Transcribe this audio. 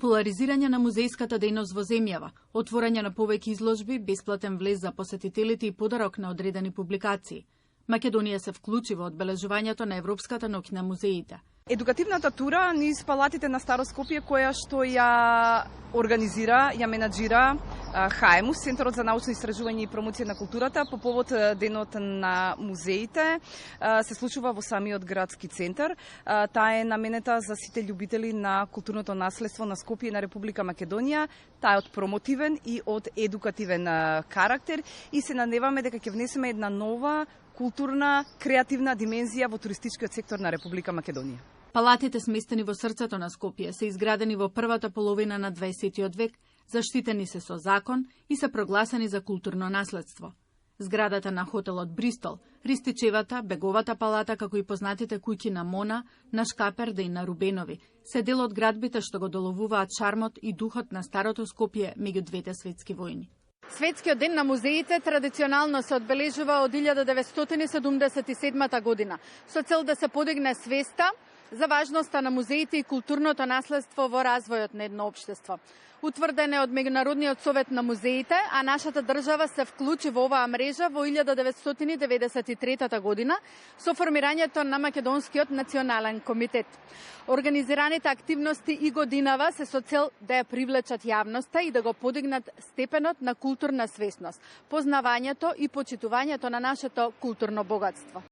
Поларизирање на музејската дејност во земјава, отворање на повеќе изложби, бесплатен влез за посетителите и подарок на одредени публикации. Македонија се вклучи во одбележувањето на Европската ноќ на музеите. Едукативната тура низ палатите на Старо Скопје, која што ја организира, ја менаџира ХАЕМУС, Центарот за научно истражување и промоција на културата, по повод денот на музеите, се случува во самиот градски центар. Таа е наменета за сите љубители на културното наследство на Скопје и на Република Македонија. Таа е од промотивен и од едукативен карактер и се надеваме дека ќе внесеме една нова културна, креативна димензија во туристичкиот сектор на Република Македонија. Палатите сместени во срцето на Скопје се изградени во првата половина на 20 век, заштитени се со закон и се прогласени за културно наследство. Зградата на хотелот Бристол, Ристичевата, Беговата палата, како и познатите куќи на Мона, на Шкаперда и на Рубенови, се дел од градбите што го доловуваат шармот и духот на старото Скопје меѓу двете светски војни. Светскиот ден на музеите традиционално се одбележува од 1977 година, со цел да се подигне свеста за важноста на музеите и културното наследство во развојот на едно општество. Утврден е од Меѓународниот совет на музеите, а нашата држава се вклучи во оваа мрежа во 1993 година со формирањето на Македонскиот национален комитет. Организираните активности и годинава се со цел да ја привлечат јавноста и да го подигнат степенот на културна свесност, познавањето и почитувањето на нашето културно богатство.